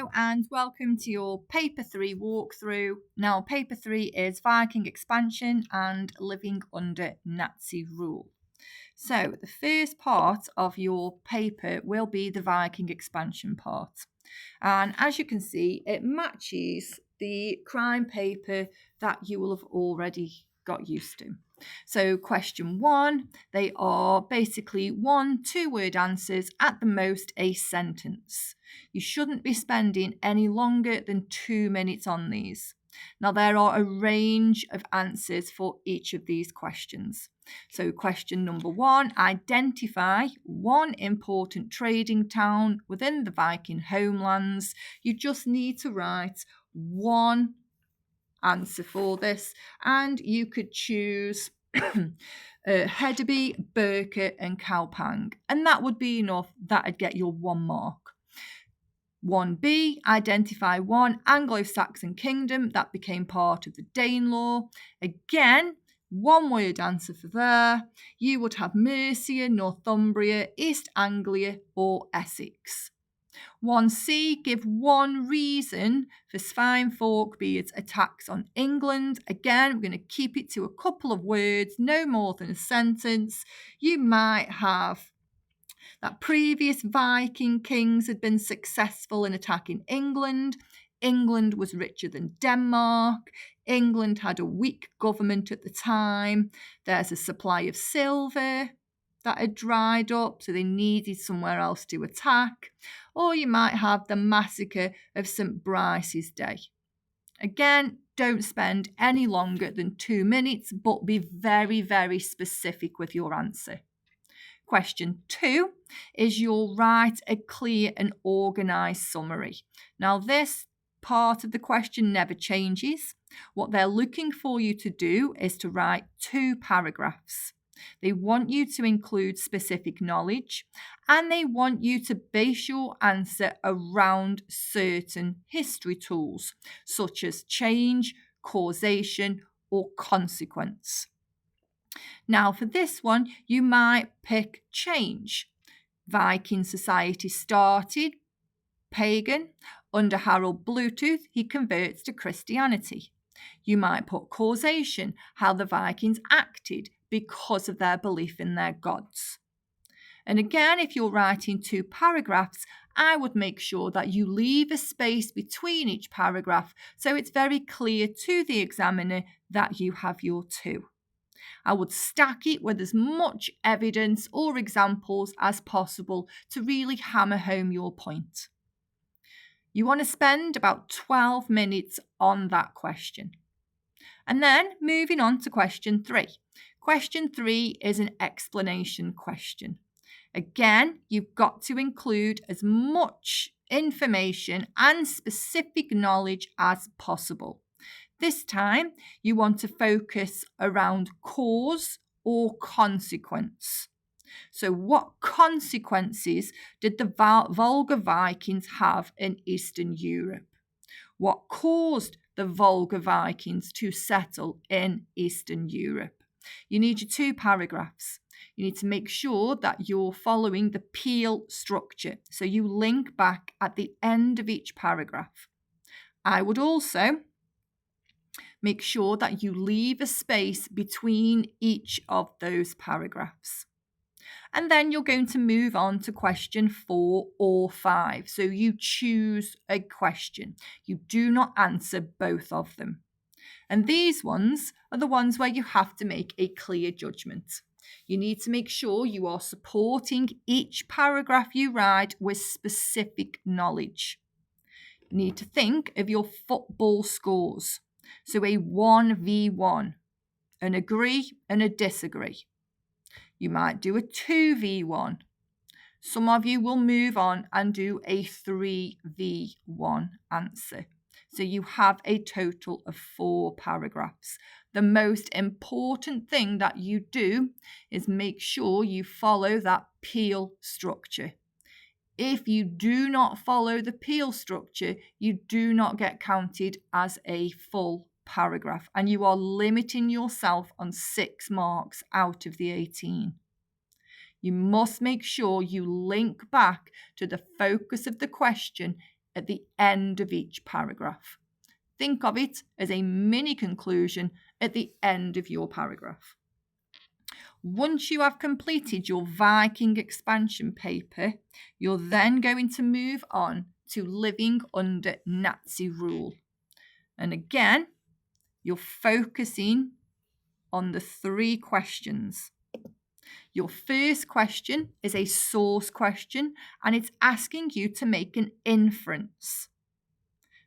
Hello and welcome to your Paper 3 walkthrough. Now, Paper 3 is Viking expansion and living under Nazi rule. So, the first part of your paper will be the Viking expansion part. And as you can see, it matches the crime paper that you will have already got used to. So question 1, they are basically 1 2-word answers, at the most a sentence. You shouldn't be spending any longer than 2 minutes on these. Now there are a range of answers for each of these questions. So question number 1, identify one important trading town within the Viking homelands. You just need to write one answer for this, and you could choose Hedeby, Birka and Kaupang, and that would be enough. That'd get your 1 mark. 1b, identify one Anglo-Saxon kingdom that became part of the Danelaw. Again, 1-word answer for there. You would have Mercia, Northumbria, East Anglia or Essex. 1c, give one reason for Svein Forkbeard's attacks on England. Again, we're going to keep it to a couple of words, no more than a sentence. You might have that previous Viking kings had been successful in attacking England. England was richer than Denmark. England had a weak government at the time. There's a supply of silver that had dried up, so they needed somewhere else to attack. Or you might have the massacre of St. Brice's Day. Again, don't spend any longer than 2 minutes, but be very, very specific with your answer. Question 2 is you'll write a clear and organised summary. Now, this part of the question never changes. What they're looking for you to do is to write 2 paragraphs. They want you to include specific knowledge, and they want you to base your answer around certain history tools, such as change, causation, or consequence. Now, for this one, you might pick change. Viking society started pagan. Under Harold Bluetooth, he converts to Christianity. You might put causation, how the Vikings acted because of their belief in their gods. And again, if you're writing 2 paragraphs, I would make sure that you leave a space between each paragraph so it's very clear to the examiner that you have your 2. I would stack it with as much evidence or examples as possible to really hammer home your point. You want to spend about 12 minutes on that question. And then moving on to question 3. Question 3 is an explanation question. Again, you've got to include as much information and specific knowledge as possible. This time, you want to focus around cause or consequence. So what consequences did the Volga Vikings have in Eastern Europe? What caused the Volga Vikings to settle in Eastern Europe? You need your 2 paragraphs. You need to make sure that you're following the Peel structure. So you link back at the end of each paragraph. I would also make sure that you leave a space between each of those paragraphs. And then you're going to move on to question 4 or 5. So you choose a question. You do not answer both of them. And these ones are the ones where you have to make a clear judgment. You need to make sure you are supporting each paragraph you write with specific knowledge. You need to think of your football scores. So a 1v1, an agree and a disagree. You might do a 2v1. Some of you will move on and do a 3v1 answer. So you have a total of 4 paragraphs. The most important thing that you do is make sure you follow that Peel structure. If you do not follow the Peel structure, you do not get counted as a full paragraph, and you are limiting yourself on 6 marks out of the 18. You must make sure you link back to the focus of the question at the end of each paragraph. Think of it as a mini conclusion at the end of your paragraph. Once you have completed your Viking expansion paper, you're then going to move on to living under Nazi rule. And again, you're focusing on the 3 questions. Your first question is a source question, and it's asking you to make an inference.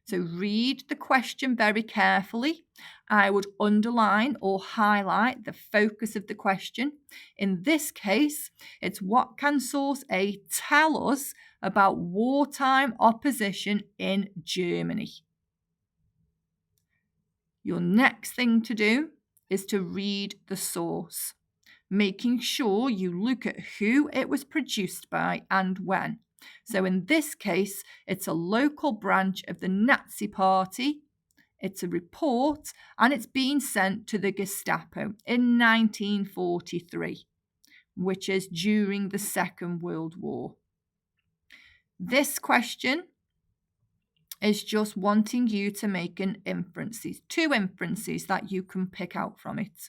So read the question very carefully. I would underline or highlight the focus of the question. In this case, it's what can source A tell us about wartime opposition in Germany? Your next thing to do is to read the source, making sure you look at who it was produced by and when. So in this case, it's a local branch of the Nazi Party. It's a report, and it's being sent to the Gestapo in 1943, which is during the Second World War. This question is just wanting you to make 2 inferences that you can pick out from it.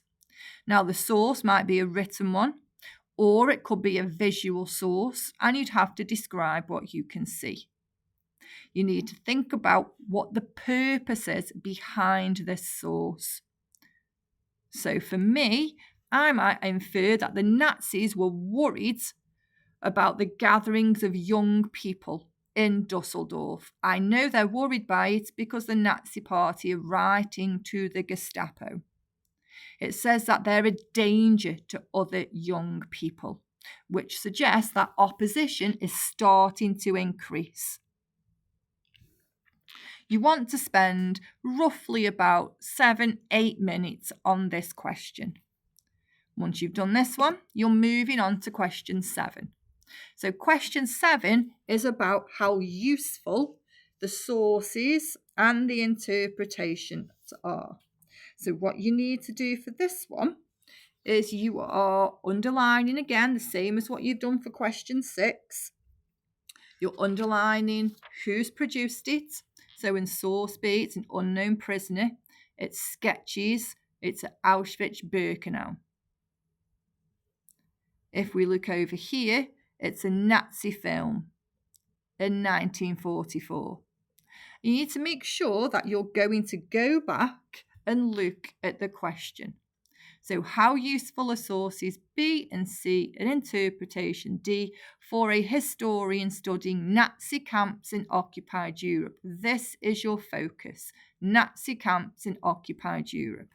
Now, the source might be a written one, or it could be a visual source, and you'd have to describe what you can see. You need to think about what the purpose is behind this source. So for me, I might infer that the Nazis were worried about the gatherings of young people in Dusseldorf. I know they're worried by it because the Nazi Party are writing to the Gestapo. It says that they're a danger to other young people, which suggests that opposition is starting to increase. You want to spend roughly about 7-8 minutes on this question. Once you've done this one, you're moving on to question 7. So question 7 is about how useful the sources and the interpretations are. So what you need to do for this one is you are underlining again, the same as what you've done for question 6. You're underlining who's produced it. So in source B, it's an unknown prisoner. It's sketches. It's Auschwitz-Birkenau. If we look over here, it's a Nazi film in 1944. You need to make sure that you're going to go back and look at the question. So how useful are sources B and C and interpretation D for a historian studying Nazi camps in occupied Europe? This is your focus, Nazi camps in occupied Europe.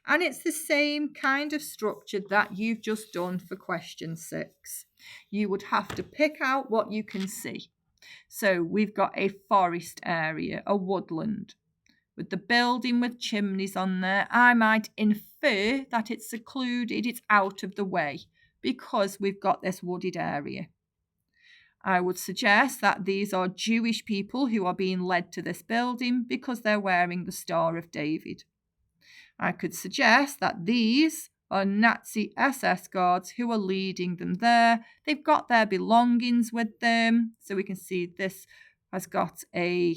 And it's the same kind of structure that you've just done for question 6. You would have to pick out what you can see. So we've got a forest area, a woodland, with the building with chimneys on there. I might infer that it's secluded, it's out of the way, because we've got this wooded area. I would suggest that these are Jewish people who are being led to this building because they're wearing the Star of David. I could suggest that these are Nazi SS guards who are leading them there. They've got their belongings with them. So we can see this has got a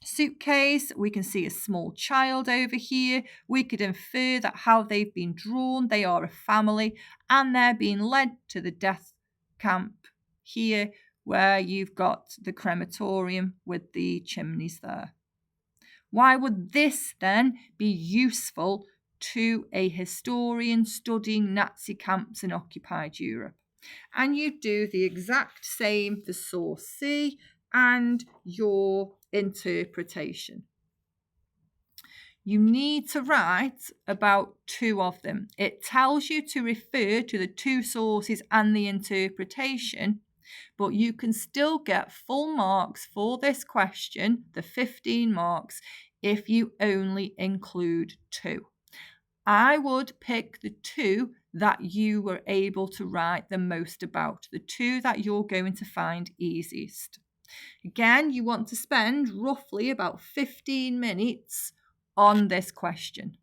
suitcase. We can see a small child over here. We could infer that how they've been drawn, they are a family, and they're being led to the death camp here, where you've got the crematorium with the chimneys there. Why would this then be useful to a historian studying Nazi camps in occupied Europe? And you do the exact same for source C and your interpretation. You need to write about 2 of them. It tells you to refer to the 2 sources and the interpretation, but you can still get full marks for this question, the 15 marks, if you only include 2. I would pick the 2 that you were able to write the most about, the 2 that you're going to find easiest. Again, you want to spend roughly about 15 minutes on this question.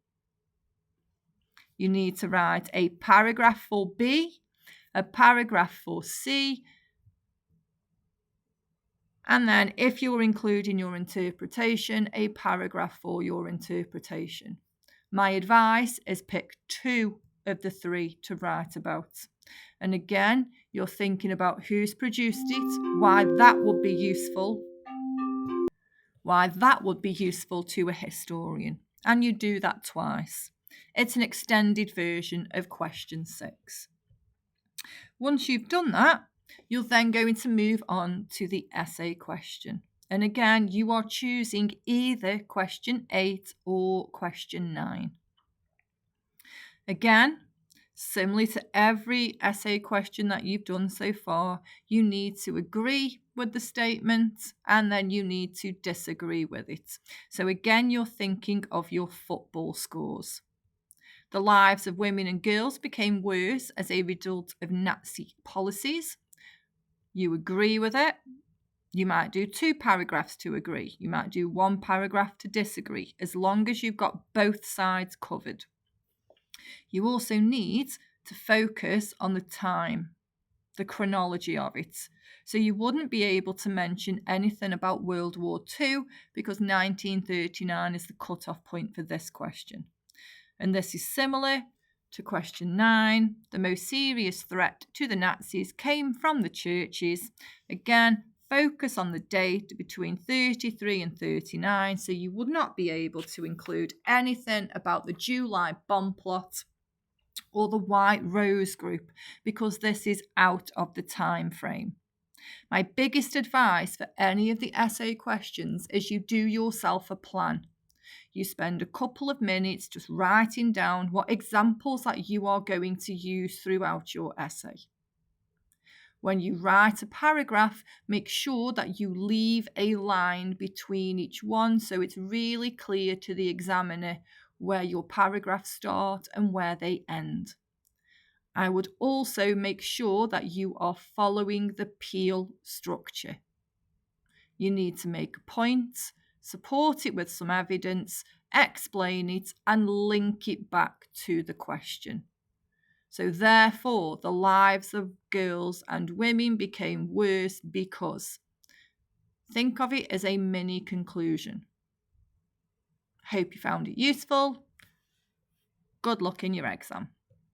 You need to write a paragraph for B, a paragraph for C, And then if you're including your interpretation, a paragraph for your interpretation. My advice is pick 2 of the 3 to write about. And again, you're thinking about who's produced it, why that would be useful to a historian. And you do that twice. It's an extended version of question 6. Once you've done that, you're then going to move on to the essay question. And again, you are choosing either question 8 or question 9. Again, similar to every essay question that you've done so far, you need to agree with the statement and then you need to disagree with it. So again, you're thinking of your football scores. The lives of women and girls became worse as a result of Nazi policies. You agree with it. You might do 2 paragraphs to agree. You might do 1 paragraph to disagree, as long as you've got both sides covered. You also need to focus on the time, the chronology of it. So you wouldn't be able to mention anything about World War II because 1939 is the cut-off point for this question. And this is similar to question 9. The most serious threat to the Nazis came from the churches. Again, focus on the date between 33 and 39. So you would not be able to include anything about the July bomb plot or the White Rose Group because this is out of the time frame. My biggest advice for any of the essay questions is you do yourself a plan. You spend a couple of minutes just writing down what examples that you are going to use throughout your essay. When you write a paragraph, make sure that you leave a line between each one so it's really clear to the examiner where your paragraphs start and where they end. I would also make sure that you are following the Peel structure. You need to make a point, support it with some evidence, explain it, and link it back to the question. So therefore, the lives of girls and women became worse because. Think of it as a mini conclusion. Hope you found it useful. Good luck in your exam.